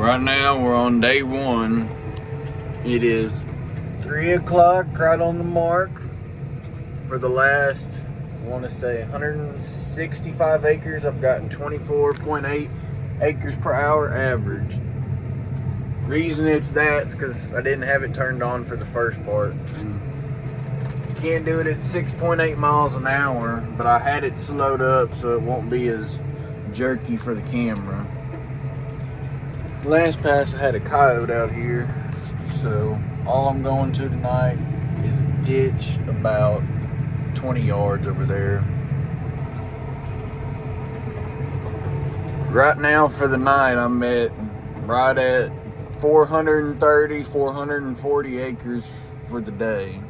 Right now we're on day one. It is 3 o'clock, right on the mark. For the last, I want to say 165 acres, I've gotten 24.8 acres per hour average. Reason it's that is because I didn't have it turned on for the first part. And you can't do it at 6.8 miles an hour, but I had it slowed up so it won't be as jerky for the camera. Last pass I had a coyote out here, so all I'm going to tonight is a ditch about 20 yards over there. Right now for the night I'm right at 430, 440 acres for the day.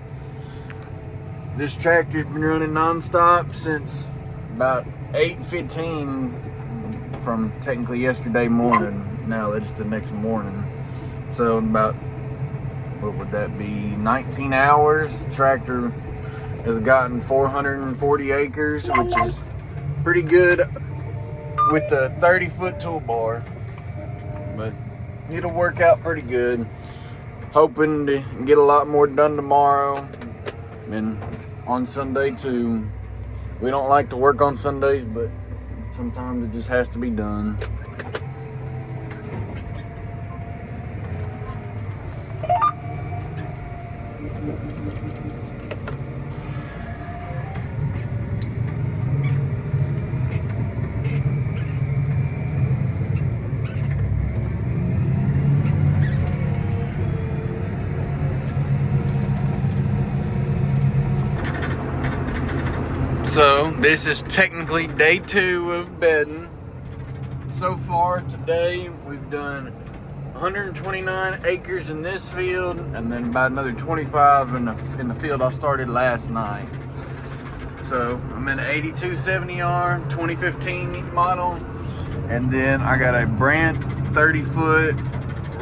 This tractor's been running non-stop since about 8:15 from technically yesterday morning. Now it's the next morning. So about, what would that be, 19 hours. Tractor has gotten 440 acres, which is pretty good with the 30-foot toolbar. But it'll work out pretty good. Hoping to get a lot more done tomorrow and on Sunday too. We don't like to work on Sundays, but sometimes it just has to be done. So this is technically day 2 of bedding. So far today we've done 129 acres in this field, and then about another 25 in the field I started last night. So I'm in an 8270R 2015 model, and then I got a Brandt 30-foot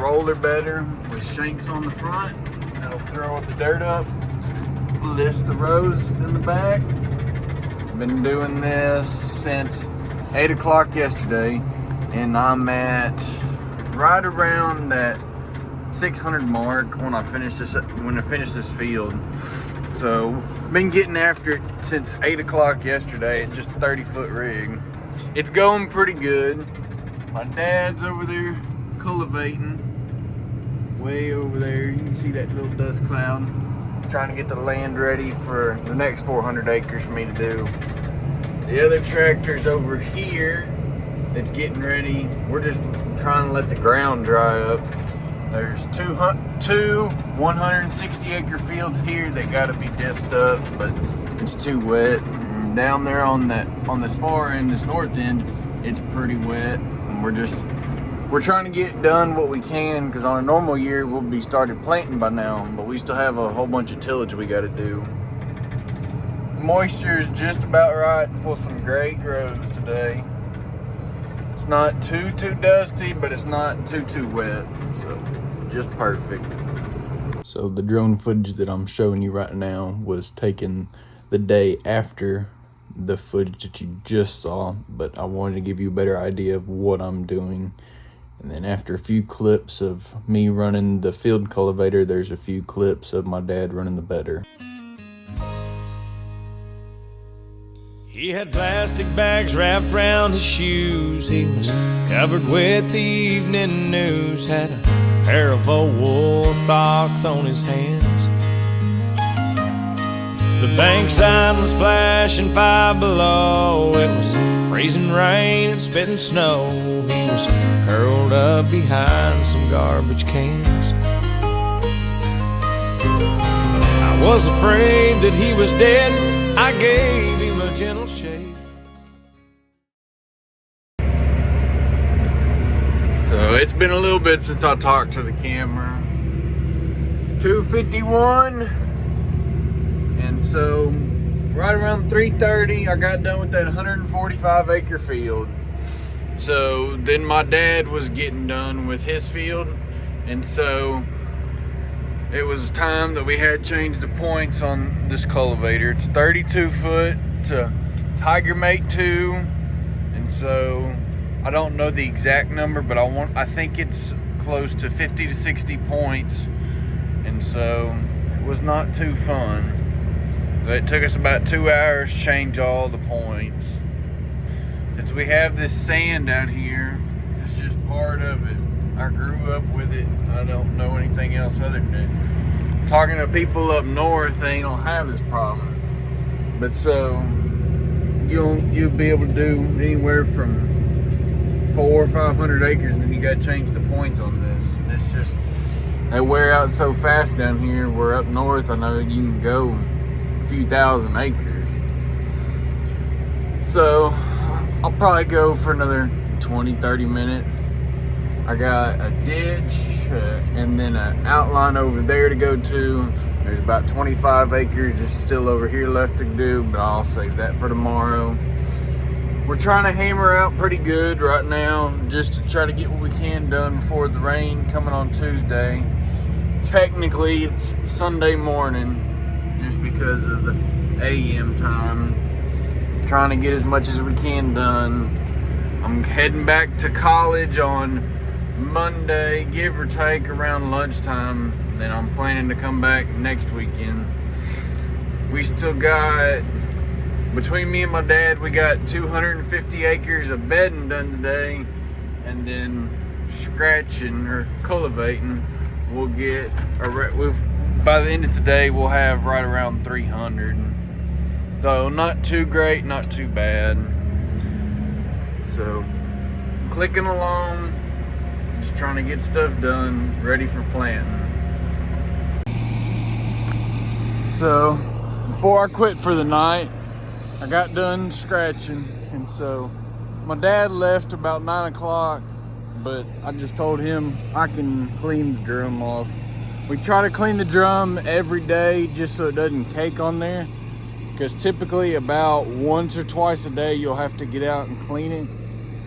roller bedder with shanks on the front that'll throw the dirt up, list the rows in the back. Been doing this since 8 o'clock yesterday, and I'm at right around that 600 mark when I finish this field. So been getting after it since 8 o'clock yesterday at just a 30-foot rig. It's going pretty good. My dad's over there cultivating way over there. You can see that little dust cloud. Trying to get the land ready for the next 400 acres for me to do. The other tractor's over here that's getting ready. We're just trying to let the ground dry up. There's two 160 acre fields here that gotta be disced up, but it's too wet. And down there on this far end, this north end, it's pretty wet. And we're trying to get done what we can, because on a normal year we'll be started planting by now, but we still have a whole bunch of tillage we got to do. Moisture is just about right to pull some great rows today. It's not too dusty, but it's not too wet, so just perfect. So the drone footage that I'm showing you right now was taken the day after the footage that you just saw, but I wanted to give you a better idea of what I'm doing. And then after a few clips of me running the field cultivator, there's a few clips of my dad running the bedder. He had plastic bags wrapped around his shoes. He was covered with the evening news. Had a pair of old wool socks on his hands. The bank sign was flashing 5 below. It was freezing rain and spitting snow. He was curled up behind some garbage cans. I was afraid that he was dead. I gave him a gentle shake. So it's been a little bit since I talked to the camera. 2:51, and so right around 3:30 I got done with that 145 acre field. So then my dad was getting done with his field, and so it was time that we had changed the points on this cultivator. It's 32 foot to Tiger Mate 2, and so I don't know the exact number, but I think it's close to 50 to 60 points, and so it was not too fun. So it took us about 2 hours to change all the points. Since we have this sand out here, it's just part of it. I grew up with it. I don't know anything else other than it. Talking to people up north, they don't have this problem. But so you'll be able to do anywhere from 400 or 500 acres, and then you got to change the points on this. And it's just, they wear out so fast down here. We're up north. I know you can go a few thousand acres. So I'll probably go for another 20-30 minutes. I got a ditch and then an outline over there to go to. There's about 25 acres just still over here left to do, but I'll save that for tomorrow. We're trying to hammer out pretty good right now, just to try to get what we can done before the rain coming on Tuesday. Technically, it's Sunday morning, just because of the AM time. Trying to get as much as we can done. I'm heading back to college on Monday, give or take around lunchtime. Then I'm planning to come back next weekend. We still got, between me and my dad, we got 250 acres of bedding done today, and then scratching or cultivating, we'll get, by the end of today, we'll have right around 300. So not too great, not too bad. So clicking along, just trying to get stuff done, ready for planting. So before I quit for the night, I got done scratching, and so my dad left about 9 o'clock, but I just told him I can clean the drum off. We try to clean the drum every day just so it doesn't cake on there, because typically about once or twice a day you'll have to get out and clean it,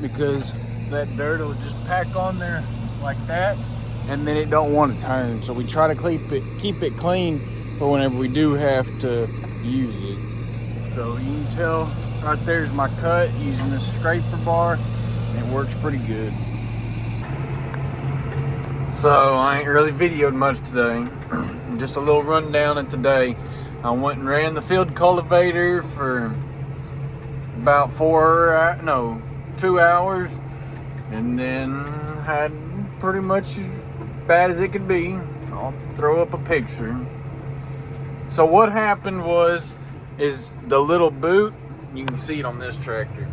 because that dirt will just pack on there like that, and then it don't want to turn. So we try to keep it clean for whenever we do have to use it. So you can tell right there's my cut using this scraper bar, and it works pretty good. So I ain't really videoed much today. Just a little rundown of today. I went and ran the field cultivator for about 2 hours, and then had pretty much as bad as it could be. I'll throw up a picture. So what happened is the little boot, you can see it on this tractor,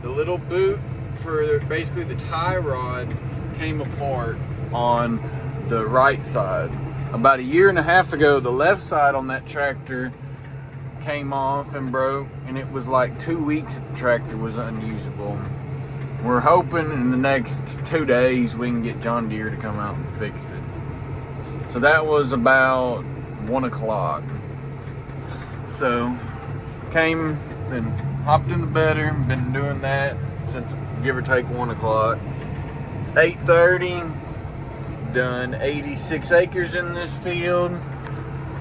the little boot for basically the tie rod came apart on the right side. About a year and a half ago, the left side on that tractor came off and broke, and it was like 2 weeks that the tractor was unusable. We're hoping in the next 2 days we can get John Deere to come out and fix it. So that was about 1 o'clock. So came and hopped in the bedder, been doing that since give or take 1 o'clock. It's 8:30, done 86 acres in this field.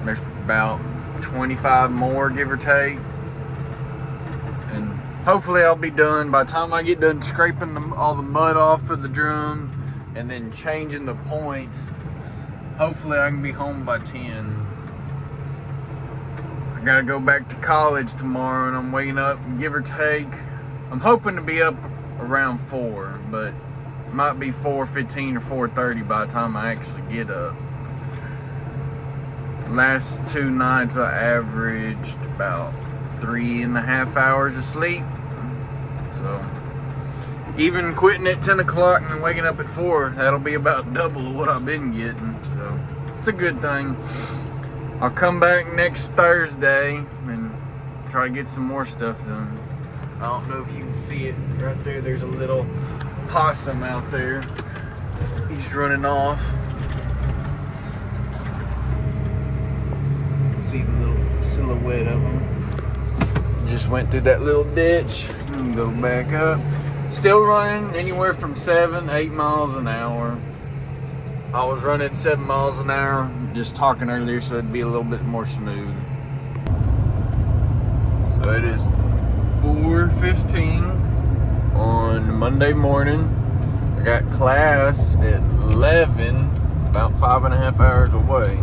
There's about 25 more, give or take. And hopefully I'll be done by the time I get done scraping all the mud off of the drum and then changing the points. Hopefully I can be home by 10. I gotta go back to college tomorrow, and I'm waking up, give or take, I'm hoping to be up around 4, but it might be 4:15 or 4:30 by the time I actually get up. Last 2 nights I averaged about 3.5 hours of sleep. So even quitting at 10 o'clock and waking up at 4, that'll be about double of what I've been getting. So it's a good thing. I'll come back next Thursday and try to get some more stuff done. I don't know if you can see it right there. There's a little possum out there. He's running off. You can see the little silhouette of him. Just went through that little ditch and go back up. Still running anywhere from 7-8 miles an hour. I was running 7 miles an hour, just talking earlier, so it'd be a little bit more smooth. So it is 4:15 on Monday morning. I got class at 11, about 5.5 hours away.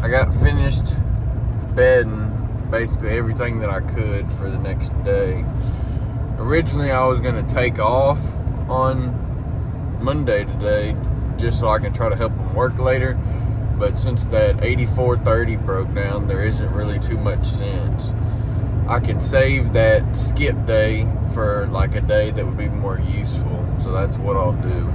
I got finished bedding basically everything that I could for the next day. Originally, I was going to take off on Monday today just so I can try to help them work later. But since that 8430 broke down, there isn't really too much sense. I can save that skip day for like a day that would be more useful. So that's what I'll do.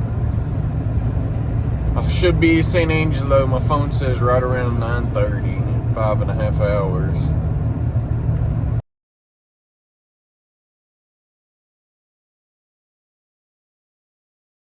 I should be St. Angelo. My phone says right around 9:30, 5.5 hours.